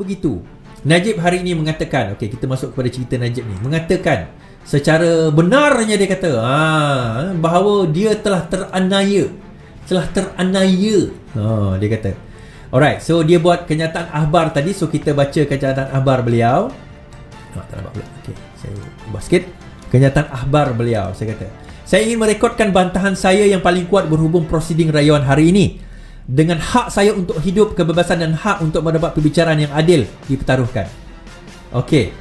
begitu. Najib hari ini mengatakan, okey, kita masuk kepada cerita Najib ni, mengatakan secara benarnya dia kata bahawa dia telah teranaya. Dia kata. Alright, so dia buat kenyataan akhbar tadi. So kita baca kenyataan akhbar beliau. Tak nampak pula. Okey, saya ubah sikit. Kenyataan akhbar beliau. Saya kata, saya ingin merekodkan bantahan saya yang paling kuat berhubung prosiding rayuan hari ini. Dengan hak saya untuk hidup, kebebasan dan hak untuk mendapat perbicaraan yang adil dipertaruhkan. Okey.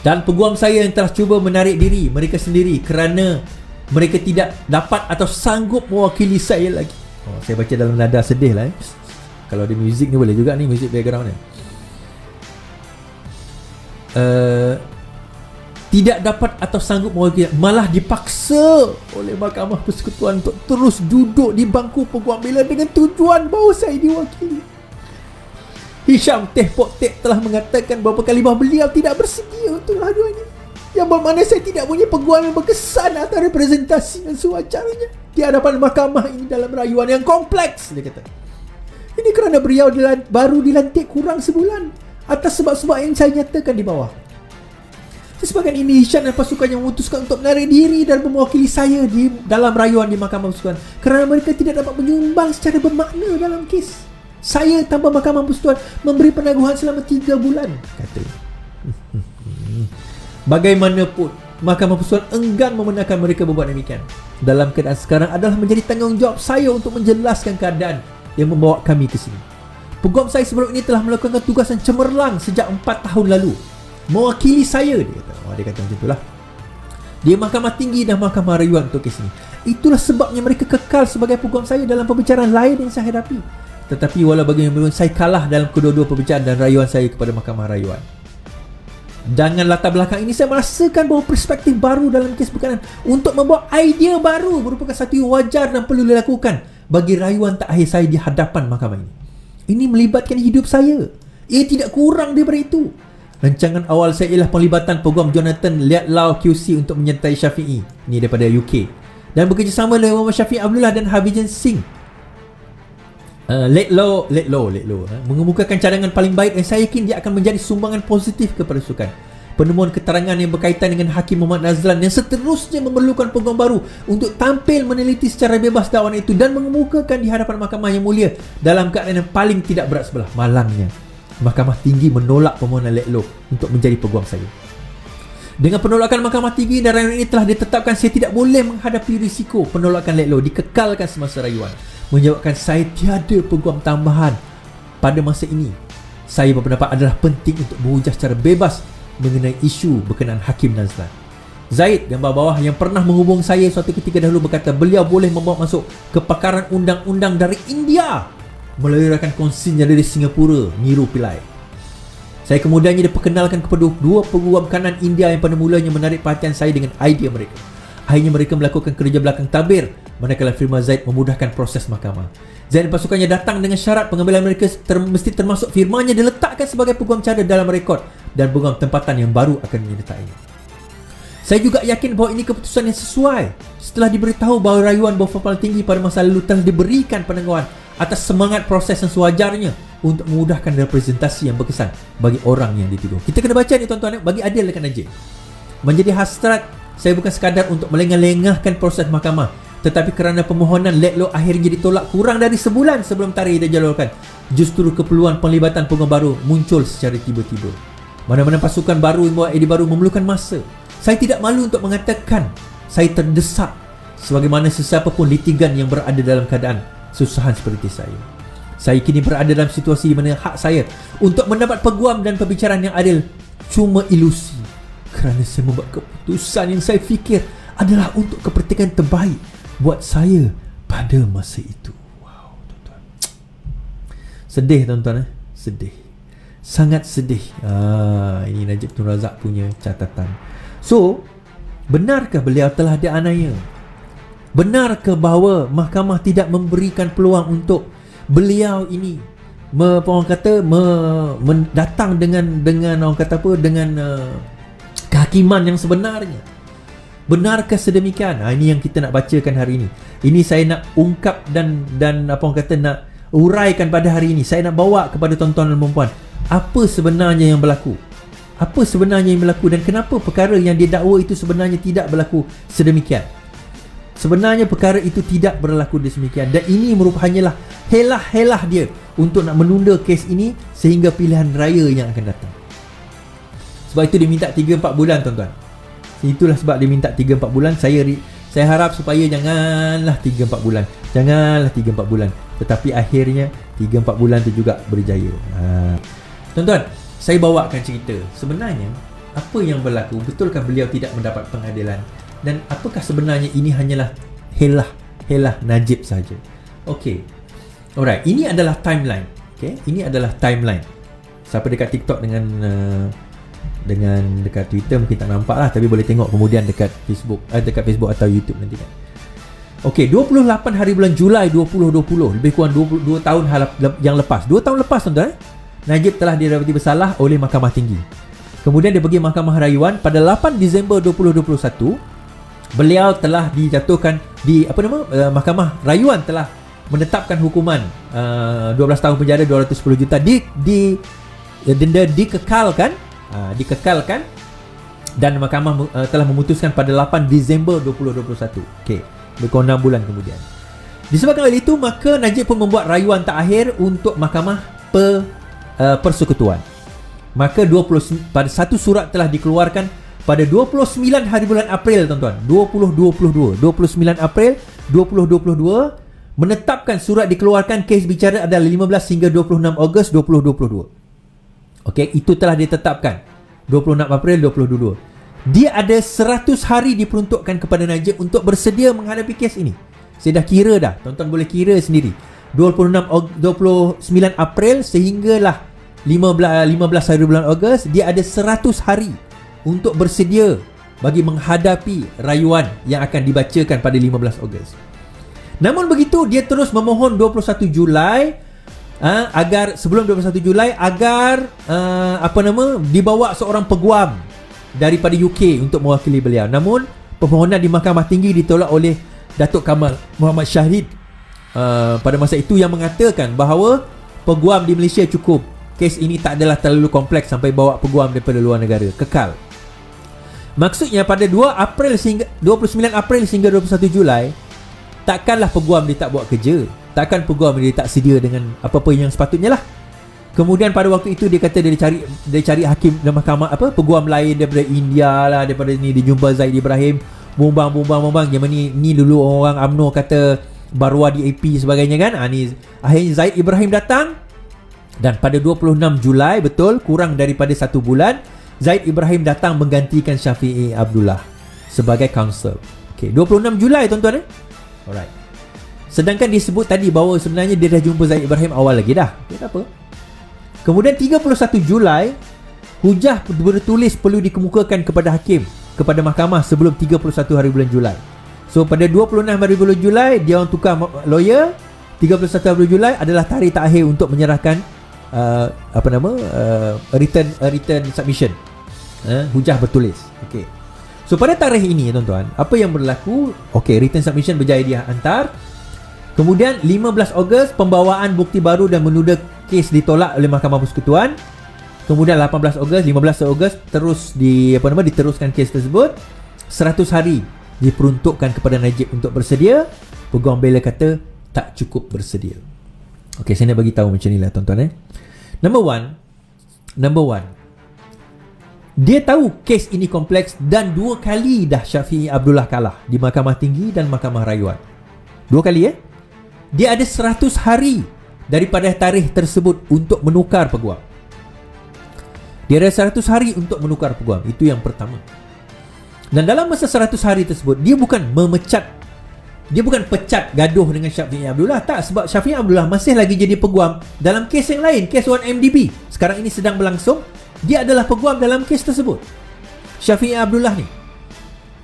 Dan peguam saya yang telah cuba menarik diri mereka sendiri kerana mereka tidak dapat atau sanggup mewakili saya lagi. Saya baca dalam nada sedih lah. Kalau ada muzik ni boleh juga ni, muzik background ni. Tidak dapat atau sanggup mewakili, malah dipaksa oleh Mahkamah Persekutuan untuk terus duduk di bangku peguam bila dengan tujuan bahawa saya diwakili. Hisham Teh Pok Tek telah mengatakan beberapa kali bahawa beliau tidak bersedia untuk rayuan ini, yang bermakna saya tidak punya peguam yang berkesan atas representasi dan sewajarnya di hadapan mahkamah ini dalam rayuan yang kompleks. Dia kata, ini kerana beliau baru dilantik kurang sebulan atas sebab-sebab yang saya nyatakan di bawah. Disebabkan ini, Hisham dan pasukannya memutuskan untuk menarik diri dan mewakili saya di dalam rayuan di Mahkamah Persekutuan kerana mereka tidak dapat menyumbang secara bermakna dalam kes. Saya tanpa Mahkamah Persekutuan memberi penaguhan selama 3 bulan, kata. Bagaimanapun, Mahkamah Persekutuan enggan membenarkan mereka berbuat demikian. Dalam keadaan sekarang adalah menjadi tanggungjawab saya untuk menjelaskan keadaan yang membawa kami ke sini. Peguam saya sebelum ini telah melakukan tugas yang cemerlang sejak 4 tahun lalu, mewakili saya, dia kata. Dia kata macam itulah. Dia Mahkamah Tinggi dan Mahkamah Rayuan untuk kes ini. Itulah sebabnya mereka kekal sebagai peguam saya dalam pembicaraan lain yang saya hadapi. Tetapi walau bagaimanapun, saya kalah dalam kedua-dua pembicaraan dan rayuan saya kepada Mahkamah Rayuan. Dengan latar belakang ini, saya merasakan bahawa perspektif baru dalam kes berkenaan untuk membawa idea baru merupakan satu yang wajar dan perlu dilakukan bagi rayuan terakhir saya di hadapan mahkamah ini. Ini melibatkan hidup saya. Ia tidak kurang daripada itu. Rancangan awal saya ialah penglibatan peguam Jonathan Liat Lau QC untuk menyertai Syafiee, ini daripada UK, dan bekerjasama dengan Muhammad Syafiq Abdullah dan Harbhajan Singh. Let Law mengemukakan cadangan paling baik dan saya yakin dia akan menjadi sumbangan positif kepada sukan. Penemuan keterangan yang berkaitan dengan Hakim Muhammad Nazlan yang seterusnya memerlukan peguam baru untuk tampil meneliti secara bebas dakwaan itu dan mengemukakan di hadapan mahkamah yang mulia dalam keadaan yang paling tidak berat sebelah. Malangnya, Mahkamah Tinggi menolak permohonan Let Law untuk menjadi peguam saya. Dengan penolakan Mahkamah Tinggi dan rayuan ini telah ditetapkan saya tidak boleh menghadapi risiko penolakan Let Law dikekalkan semasa rayuan, menyebabkan saya tiada peguam tambahan pada masa ini. Saya berpendapat adalah penting untuk berhujah secara bebas mengenai isu berkenaan Hakim Nazlan. Zaid gambar bawah yang pernah menghubung saya suatu ketika dahulu berkata beliau boleh membawa masuk kepakaran undang-undang dari India melalui rakan konsinya dari Singapura, Niru Pillai. Saya kemudiannya diperkenalkan kepada dua peguam kanan India yang pada mulanya menarik perhatian saya dengan idea mereka. Akhirnya mereka melakukan kerja belakang tabir, manakala firma Zaid memudahkan proses mahkamah. Zaid dan pasukannya datang dengan syarat pengambilan mereka mesti termasuk firmanya diletakkan sebagai peguam cadar dalam rekod dan peguam tempatan yang baru akan menyertainya. Saya juga yakin bahawa ini keputusan yang sesuai setelah diberitahu bahawa rayuan bawah paling tinggi pada masa lalu telah diberikan penangguhan atas semangat proses yang sewajarnya untuk memudahkan representasi yang berkesan bagi orang yang dituduh. Kita kena baca ni tuan-tuan, bagi adil dekat Najib. Menjadi hasrat saya bukan sekadar untuk melengah-lengahkan proses mahkamah, tetapi kerana permohonan Let Law akhirnya ditolak kurang dari sebulan sebelum tarikh dijadualkan, justru keperluan penglibatan peguam baru muncul secara tiba-tiba. Mana-mana pasukan baru yang membawa idea baru memerlukan masa. Saya tidak malu untuk mengatakan saya terdesak sebagaimana sesiapa pun litigan yang berada dalam keadaan susahan seperti saya. Saya kini berada dalam situasi di mana hak saya untuk mendapat peguam dan perbicaraan yang adil cuma ilusi kerana saya membuat keputusan yang saya fikir adalah untuk kepentingan terbaik buat saya pada masa itu. Wow, tuan-tuan. Sedih tuan-tuan, sedih. Sangat sedih. Ini Najib Tun Razak punya catatan. So, benarkah beliau telah dianiaya? Benarkah bahawa mahkamah tidak memberikan peluang untuk beliau ini datang dengan orang kata apa, dengan kehakiman yang sebenarnya? Benarkah sedemikian? Ini yang kita nak bacakan hari ini. Ini saya nak ungkap dan apa orang kata, nak uraikan pada hari ini. Saya nak bawa kepada tuan-tuan dan puan-puan apa sebenarnya yang berlaku. Apa sebenarnya yang berlaku dan kenapa perkara yang dia dakwa itu sebenarnya tidak berlaku sedemikian. Sebenarnya perkara itu tidak berlaku sedemikian, dan ini merupakannya helah-helah dia untuk nak menunda kes ini sehingga pilihan raya yang akan datang. Sebab itu dia minta 3-4 bulan, tuan-tuan. Itulah sebab dia minta 3-4 bulan. Saya harap supaya janganlah 3-4 bulan. Janganlah 3-4 bulan. Tetapi akhirnya 3-4 bulan tu juga berjaya. Tuan-tuan, saya bawakan cerita. Sebenarnya apa yang berlaku? Betulkah beliau tidak mendapat pengadilan? Dan apakah sebenarnya ini hanyalah helah Najib saja? Okey. Alright, ini adalah timeline. Okey, ini adalah timeline. Siapa dekat TikTok dengan dekat Twitter mungkin tak nampak lah, tapi boleh tengok kemudian dekat Facebook atau YouTube nanti kan. Okey, 28 hari bulan Julai 2020, lebih kurang 2 tahun yang lepas. 2 tahun lepas, tuan-tuan, Najib telah didapati bersalah oleh Mahkamah Tinggi. Kemudian dia pergi Mahkamah Rayuan pada 8 Disember 2021. Beliau telah dijatuhkan Mahkamah Rayuan telah menetapkan hukuman 12 tahun penjara, 210 juta denda dikekalkan dan mahkamah telah memutuskan pada 8 Disember 2021. Okey, berkurang 6 bulan kemudian. Disebabkan oleh itu, maka Najib pun membuat rayuan terakhir untuk Mahkamah Persekutuan. Maka pada satu surat telah dikeluarkan pada 29 hari bulan April, tuan-tuan, 2022. 29 April 2022 menetapkan surat dikeluarkan, kes bicara adalah 15 hingga 26 Ogos 2022. Okey, itu telah ditetapkan 26 April 2022. Dia ada 100 hari diperuntukkan kepada Najib untuk bersedia menghadapi kes ini. Saya dah kira dah, tuan-tuan boleh kira sendiri. 29 April sehinggalah 15 hari bulan Ogos, dia ada 100 hari untuk bersedia bagi menghadapi rayuan yang akan dibacakan pada 15 Ogos. Namun begitu, dia terus memohon 21 Julai agar sebelum 21 Julai agar dibawa seorang peguam daripada UK untuk mewakili beliau. Namun permohonan di Mahkamah Tinggi ditolak oleh Datuk Kamal Muhammad Syahid pada masa itu, yang mengatakan bahawa peguam di Malaysia cukup. Kes ini tak adalah terlalu kompleks sampai bawa peguam daripada luar negara. Kekal. Maksudnya pada 29 April hingga 21 Julai, takkanlah peguam dia tak buat kerja. Takkan peguam dia tak sedia dengan apa-apa yang sepatutnya lah. Kemudian pada waktu itu dia kata dia cari hakim dan mahkamah peguam lain daripada India lah, daripada ni. Dia jumpa Zaid Ibrahim, bumbang. Zaman ni dulu orang UMNO kata Barwa di AP sebagainya kan. Ni akhirnya Zaid Ibrahim datang, dan pada 26 Julai, betul, kurang daripada 1 bulan, Zaid Ibrahim datang menggantikan Syafiee Abdullah sebagai counsel. Okey, 26 Julai, tuan-tuan. Alright. Sedangkan disebut tadi bahawa sebenarnya dia dah jumpa Zaid Ibrahim awal lagi dah. Okay, tak apa. Kemudian 31 Julai, hujah bertulis perlu dikemukakan kepada hakim, kepada mahkamah sebelum 31 hari bulan Julai. So pada 26 hari bulan Julai, dia orang tukar lawyer. 31 hari Julai adalah tarikh terakhir untuk menyerahkan return submission, hujah bertulis. Okey. So pada tarikh ini, tuan-tuan, apa yang berlaku? Okey, return submission berjaya dihantar. Kemudian 15 Ogos pembawaan bukti baru dan menunda kes ditolak oleh Mahkamah Persekutuan. Kemudian 18 Ogos, 15 Ogos terus diteruskan kes tersebut. 100 hari diperuntukkan kepada Najib untuk bersedia. Peguam bela kata tak cukup bersedia. Okey, saya nak bagi tahu macam ni lah, tuan-tuan. Number one, dia tahu kes ini kompleks dan 2 kali dah Syafiee Abdullah kalah di Mahkamah Tinggi dan Mahkamah Rayuan. 2 kali Dia ada 100 hari daripada tarikh tersebut untuk menukar peguam. Dia ada 100 hari untuk menukar peguam. Itu yang pertama. Dan dalam masa 100 hari tersebut, dia bukan pecat gaduh dengan Syafiee Abdullah. Tak, sebab Syafiee Abdullah masih lagi jadi peguam dalam kes yang lain, kes 1MDB. Sekarang ini sedang berlangsung. Dia adalah peguam dalam kes tersebut, Syafiee Abdullah ni.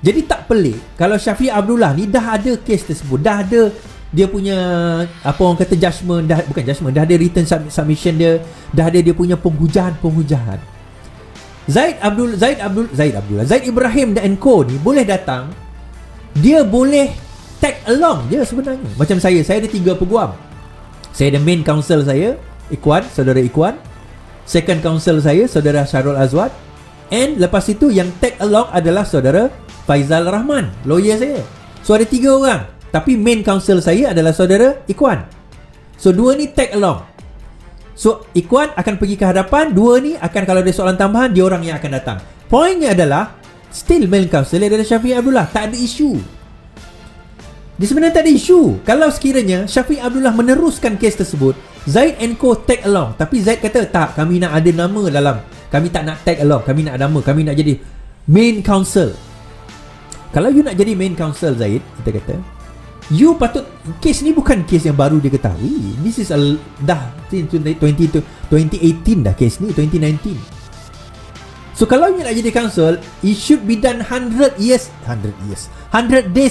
Jadi tak pelik kalau Syafiee Abdullah ni dah ada kes tersebut, dah ada dia punya apa orang kata judgement, dah ada return submission dia, dah ada dia punya penghujahan. Zaid Ibrahim dan Co ni boleh datang, dia boleh tag along je sebenarnya. Macam saya ada 3 peguam. Saya ada main counsel saya, Ikhwan, saudara Ikhwan. Second counsel saya saudara Syarul Azwad, and lepas itu yang tag along adalah saudara Faizal Rahman, lawyer saya. So ada 3 orang, tapi main counsel saya adalah saudara Ikhwan. So 2 ni tag along. So Ikhwan akan pergi ke hadapan, 2 ni akan, kalau ada soalan tambahan, dia orang yang akan datang. Poinnya adalah still main counsel adalah Syafiq Abdullah. Tak ada isu. Dia sebenarnya tak ada isu. Kalau sekiranya Syafiq Abdullah meneruskan kes tersebut, Zaid and Co tag along, tapi Zaid kata tak, kami nak ada nama dalam, kami tak nak tag along, kami nak nama, kami nak jadi main counsel. Kalau you nak jadi main counsel Zaid, kita kata you patut, kes ni bukan kes yang baru dia ketahui. This is dah 2018 dah kes ni, 2019. So kalau you nak jadi counsel, it should be done 100 days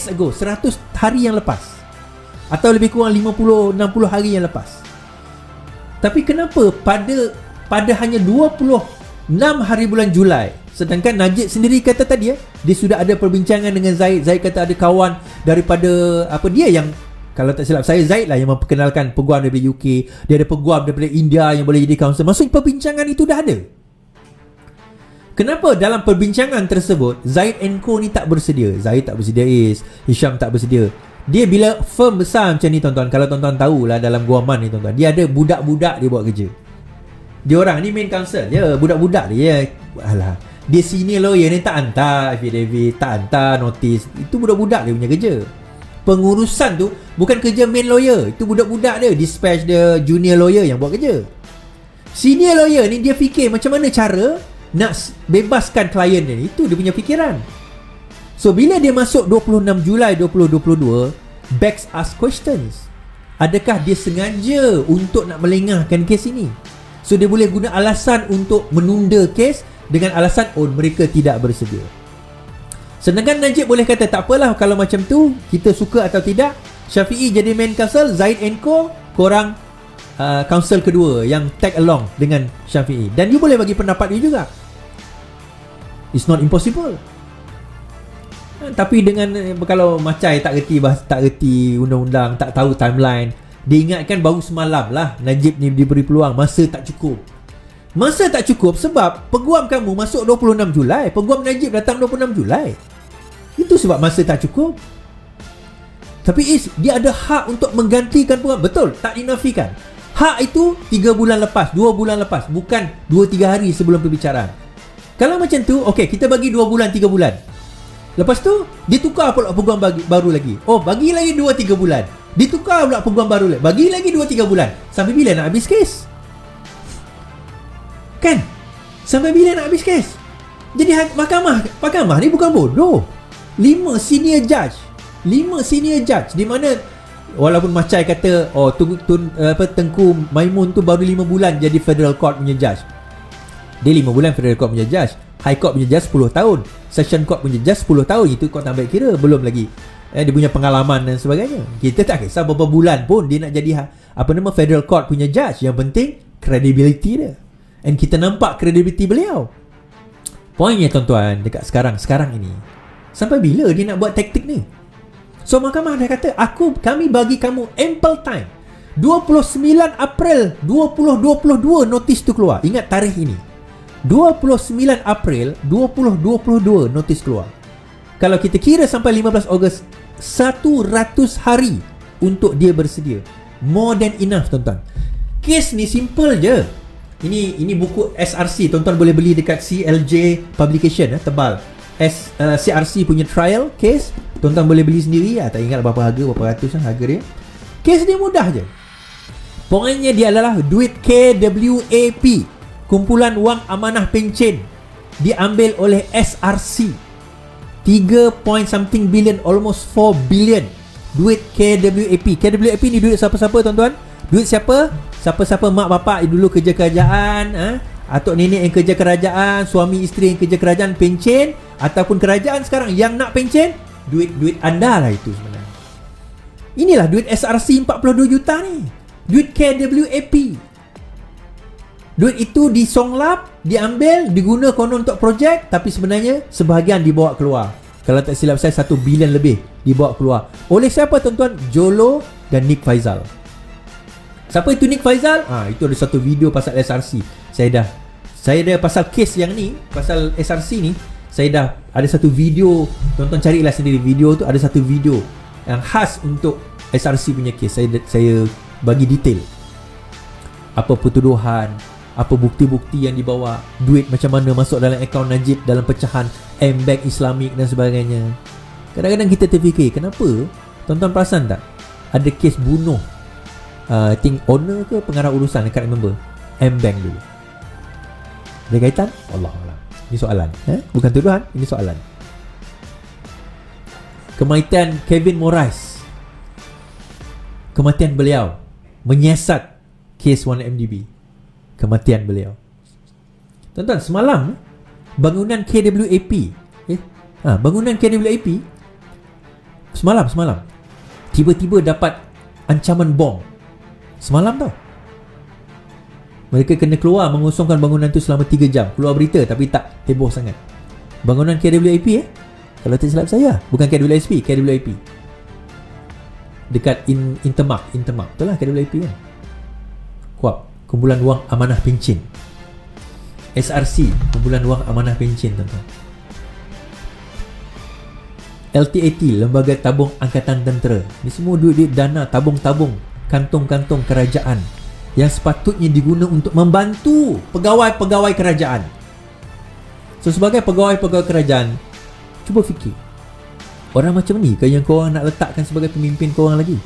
ago, 100 hari yang lepas, atau lebih kurang 50-60 hari yang lepas. Tapi kenapa pada hanya 26 hari bulan Julai, sedangkan Najib sendiri kata tadi dia sudah ada perbincangan dengan Zaid. Zaid kata ada kawan daripada dia yang, kalau tak silap saya, Zaid lah yang memperkenalkan peguam daripada UK, dia ada peguam daripada India yang boleh jadi counsel. Maksudnya perbincangan itu dah ada. Kenapa dalam perbincangan tersebut Zaid and Co ni tak bersedia? Zaid tak bersedia, Hisham tak bersedia. Dia bila firm besar macam ni tuan-tuan, kalau tuan-tuan tahulah dalam Guaman ni tuan-tuan, dia ada budak-budak dia buat kerja. Dia orang ni main counsel, dia budak-budak dia. Alah, dia senior lawyer ni tak hantar affidavit, tak hantar notis. Itu budak-budak dia punya kerja. Pengurusan tu bukan kerja main lawyer, itu budak-budak dia, dispatch dia, junior lawyer yang buat kerja. Senior lawyer ni dia fikir macam mana cara nak bebaskan klien dia. Itu dia punya fikiran. So bila dia masuk 26 Julai 2022, Bex ask questions. Adakah dia sengaja untuk nak melengahkan kes ini? So dia boleh guna alasan untuk menunda kes dengan alasan mereka tidak bersedia. Sedangkan Najib boleh kata tak apalah kalau macam tu, kita suka atau tidak, Syafi'i jadi main counsel, Zaid and Co korang counsel kedua yang tag along dengan Syafi'i, dan you boleh bagi pendapat you juga. It's not impossible. Tapi dengan, kalau Macai tak reti undang-undang, tak tahu timeline, dia ingatkan baru semalam lah Najib ni diberi peluang. Masa tak cukup. Masa tak cukup sebab peguam kamu masuk 26 Julai, peguam Najib datang 26 Julai. Itu sebab masa tak cukup. Tapi dia ada hak untuk menggantikan peguam. Betul, tak dinafikan. Hak itu 3 bulan lepas, 2 bulan lepas, bukan 2-3 hari sebelum perbicaraan. Kalau macam tu, okey, kita bagi 2 bulan, 3 bulan. Lepas tu, ditukar pula peguam baru lagi. Bagi lagi 2-3 bulan. Ditukar pula peguam baru lagi. Bagi lagi 2-3 bulan. Sampai bila nak habis kes? Kan? Sampai bila nak habis kes? Jadi mahkamah ni bukan bodoh. 5 senior judge. Di mana walaupun Macai kata Tengku Maimun tu baru 5 bulan jadi federal court punya judge. Dia 5 bulan federal court punya judge, high court punya judge 10 tahun, session court punya judge 10 tahun. Itu kau tak ambil kira. Belum lagi dia punya pengalaman dan sebagainya. Kita tak kisah berapa bulan pun dia nak jadi federal court punya judge. Yang penting credibility dia, and kita nampak credibility beliau. Poinnya tuan-tuan, dekat sekarang ini, sampai bila dia nak buat taktik ni? So mahkamah dah kata, kami bagi kamu ample time. 29 April 2022 notis tu keluar. Ingat tarikh ini, 29 April 2022 notis keluar. Kalau kita kira sampai 15 Ogos, 100 hari untuk dia bersedia. More than enough tuan-tuan. Kes ni simple je. Ini buku SRC, tuan-tuan boleh beli dekat CLJ Publication, tebal. CRC punya trial case, tuan-tuan boleh beli sendiri. Tak ingat berapa ratus harga dia. Kes dia mudah je. Poinnya dia adalah duit KWAP, kumpulan wang amanah pencen, diambil oleh SRC. 3 billion, almost 4 billion duit KWAP. KWAP ni duit siapa-siapa tuan-tuan? Duit siapa? Siapa-siapa mak bapak dulu kerja kerajaan, atuk nenek yang kerja kerajaan, suami isteri yang kerja kerajaan pencen, ataupun kerajaan sekarang yang nak pencen, duit anda lah itu sebenarnya. Inilah duit SRC 42 juta ni, duit KWAP. Duit itu disonglap, diambil, diguna konon untuk projek, tapi sebenarnya sebahagian dibawa keluar. Kalau tak silap saya 1 bilion lebih dibawa keluar. Oleh siapa tuan-tuan? Jolo dan Nick Faizal. Siapa itu Nick Faizal? Itu ada satu video pasal SRC. Saya dah pasal kes yang ni, pasal SRC ni, saya dah ada satu video. Tonton carilah sendiri video tu, ada satu video yang khas untuk SRC punya kes. Saya bagi detail apa pertuduhan, apa bukti-bukti yang dibawa, duit macam mana masuk dalam akaun Najib dalam pecahan M-Bank Islamik dan sebagainya. Kadang-kadang kita terfikir, kenapa tuan-tuan perasan tak ada kes bunuh I think owner ke pengarah urusan, I can't remember, M-Bank dulu. Ada kaitan? Allahuakbar. Ini soalan, bukan tuduhan, ini soalan. Kematian Kevin Moraes, kematian beliau menyiasat kes 1MDB. Kematian beliau. Tuan-tuan, semalam bangunan KWAP, bangunan KWAP semalam tiba-tiba dapat ancaman bom. Semalam tau. Mereka kena keluar mengosongkan bangunan tu selama 3 jam. Keluar berita tapi tak heboh sangat. Bangunan KWAP kalau tak silap saya, bukan KWSP, KWAP. Dekat Intermark. Betul lah KWAP kan. Kuap, kumpulan wang amanah pencen. SRC, kumpulan wang amanah pencen, tuan-tuan. LTAT, Lembaga Tabung Angkatan Tentera. Ni semua duit-duit dana tabung-tabung, kantong-kantong kerajaan yang sepatutnya diguna untuk membantu pegawai-pegawai kerajaan. So sebagai pegawai-pegawai kerajaan, cuba fikir, orang macam ni ke yang korang nak letakkan sebagai pemimpin korang lagi?